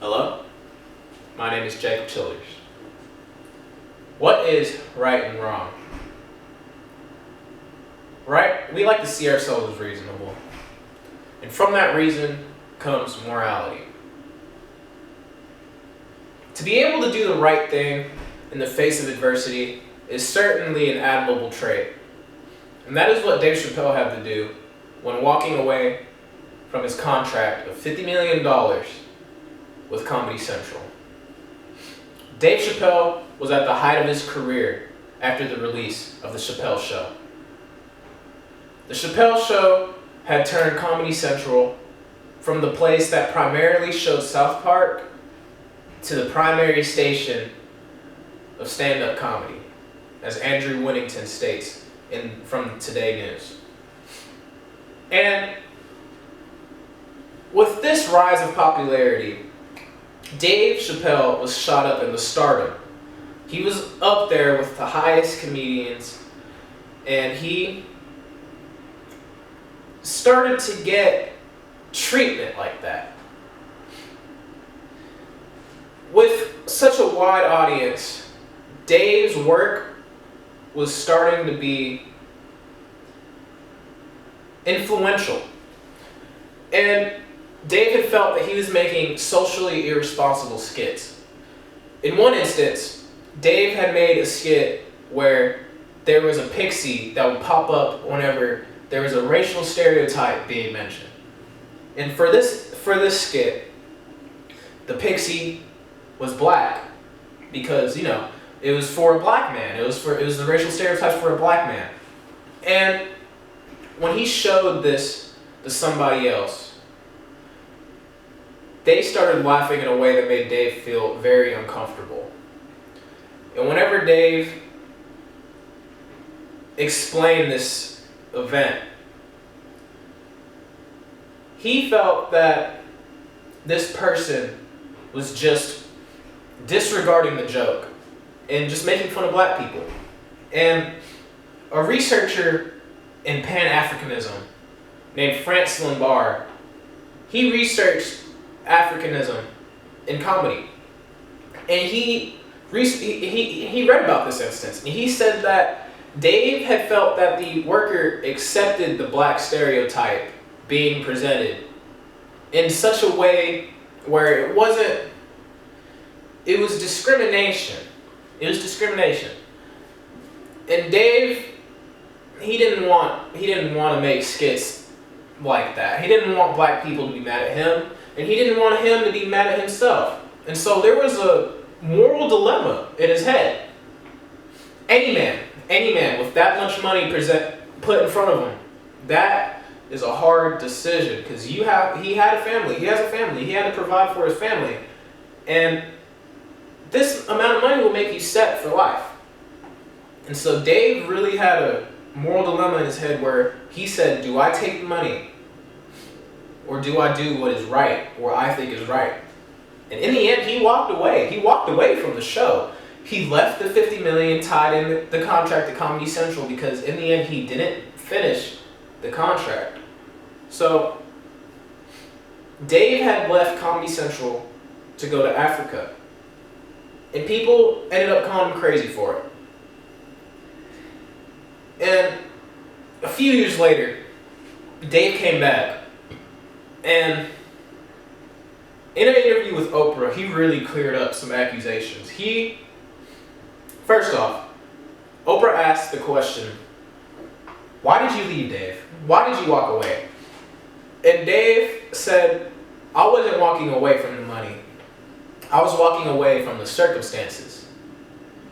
Hello, my name is Jacob Childers. What is right and wrong? Right? We like to see ourselves as reasonable. And from that reason comes morality. To be able to do the right thing in the face of adversity is certainly an admirable trait. And that is what Dave Chappelle had to do when walking away from his contract of $50 million with Comedy Central. Dave Chappelle was at the height of his career after the release of The Chappelle Show. The Chappelle Show had turned Comedy Central from the place that primarily showed South Park to the primary station of stand-up comedy, as Andrew Winnington states from Today News. And with this rise of popularity, Dave Chappelle was shot up into stardom. He was up there with the highest comedians, and he started to get treatment like that. With such a wide audience, Dave's work was starting to be influential. And Dave had felt that he was making socially irresponsible skits. In one instance, Dave had made a skit where there was a pixie that would pop up whenever there was a racial stereotype being mentioned. And for this skit, the pixie was black because, it was for a black man. It was the racial stereotypes for a black man. And when he showed this to somebody else, they started laughing in a way that made Dave feel very uncomfortable. And whenever Dave explained this event, he felt that this person was just disregarding the joke and just making fun of black people. And a researcher in Pan-Africanism named Franz Limbaugh, he researched Africanism in comedy. And he read about this instance. And he said that Dave had felt that the worker accepted the black stereotype being presented in such a way where it was discrimination. It was discrimination. And Dave, he didn't want to make skits like that. He didn't want black people to be mad at him, and he didn't want him to be mad at himself. And so there was a moral dilemma in his head. Any man with that much money put in front of him, that is a hard decision, because he has a family, he had to provide for his family. And this amount of money will make you set for life. And so Dave really had a moral dilemma in his head where he said, do I take the money? Or do I do what is right, or I think is right? And in the end, he walked away. He walked away from the show. He left the $50 million tied in the contract to Comedy Central because in the end, he didn't finish the contract. So Dave had left Comedy Central to go to Africa. And people ended up calling him crazy for it. And a few years later, Dave came back. And in an interview with Oprah, he really cleared up some accusations. First off, Oprah asked the question, why did you leave, Dave? Why did you walk away? And Dave said, I wasn't walking away from the money. I was walking away from the circumstances.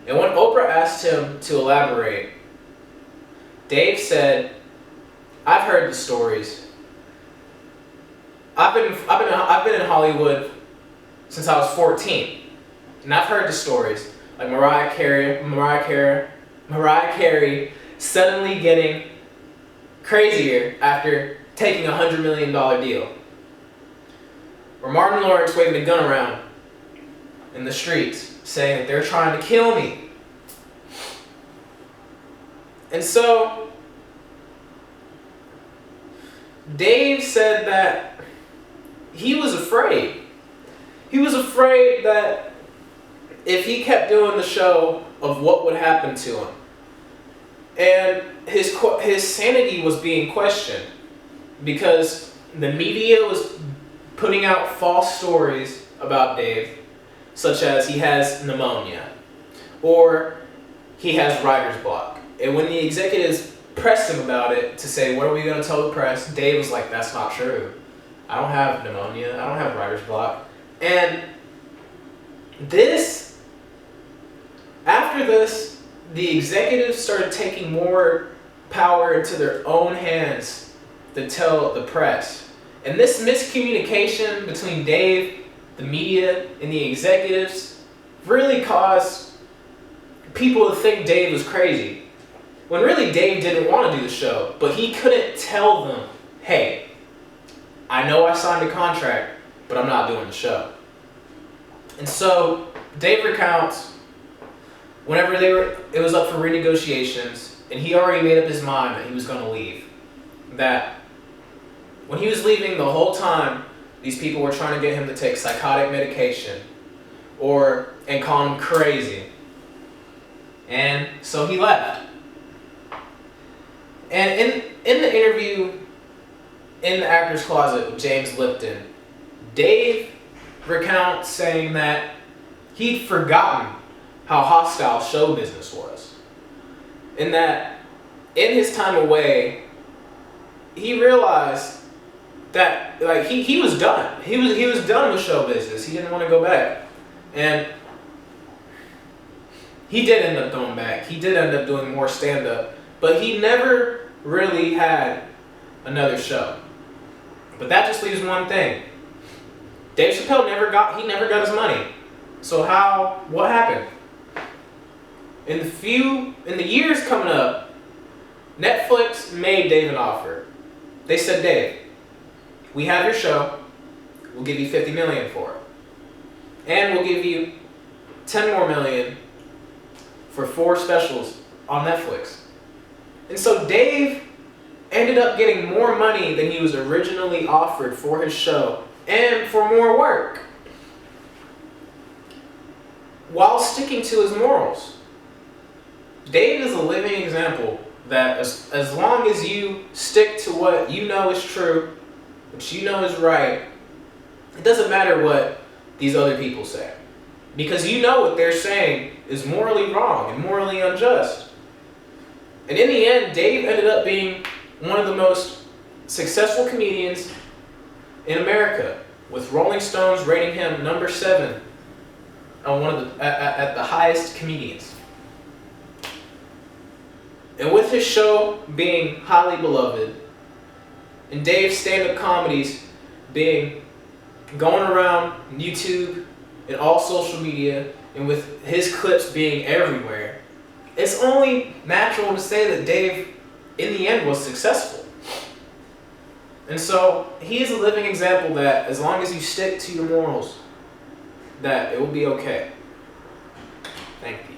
And when Oprah asked him to elaborate, Dave said, I've heard the stories. I've been in Hollywood since I was 14, and I've heard the stories like Mariah Carey suddenly getting crazier after taking a $100 million deal, or Martin Lawrence waving a gun around in the streets saying that they're trying to kill me. And so Dave said that he was afraid. He was afraid that if he kept doing the show, of what would happen to him. And his sanity was being questioned because the media was putting out false stories about Dave, such as he has pneumonia or he has writer's block. And when the executives pressed him about it to say, what are we going to tell the press? Dave was like, that's not true. I don't have pneumonia. I don't have writer's block. And after this, the executives started taking more power into their own hands to tell the press. And this miscommunication between Dave, the media, and the executives really caused people to think Dave was crazy. When really Dave didn't want to do the show, but he couldn't tell them, hey, I know I signed a contract, but I'm not doing the show. And so Dave recounts whenever it was up for renegotiations, and he already made up his mind that he was going to leave. That when he was leaving the whole time, these people were trying to get him to take psychotic medication and call him crazy. And so he left. And in the interview in the Actor's Closet with James Lipton, Dave recounts saying that he'd forgotten how hostile show business was. And that in his time away, he realized that he was done. He was done with show business. He didn't want to go back. And he did end up going back. He did end up doing more stand-up. But he never really had another show. But that just leaves one thing. Dave Chappelle never got his money. So what happened? In the years coming up, Netflix made Dave an offer. They said, Dave, we have your show. We'll give you $50 million for it. And we'll give you $10 more million for 4 specials on Netflix. And so Dave ended up getting more money than he was originally offered for his show and for more work, while sticking to his morals. Dave is a living example that as long as you stick to what you know is true, what you know is right, it doesn't matter what these other people say. Because you know what they're saying is morally wrong and morally unjust. And in the end, Dave ended up being one of the most successful comedians in America, with Rolling Stones rating him number 7 on at the highest comedians. And with his show being highly beloved, and Dave's stand-up comedies going around YouTube and all social media, and with his clips being everywhere, it's only natural to say that Dave, in the end, was successful. And so he is a living example that as long as you stick to your morals, that it will be okay. Thank you.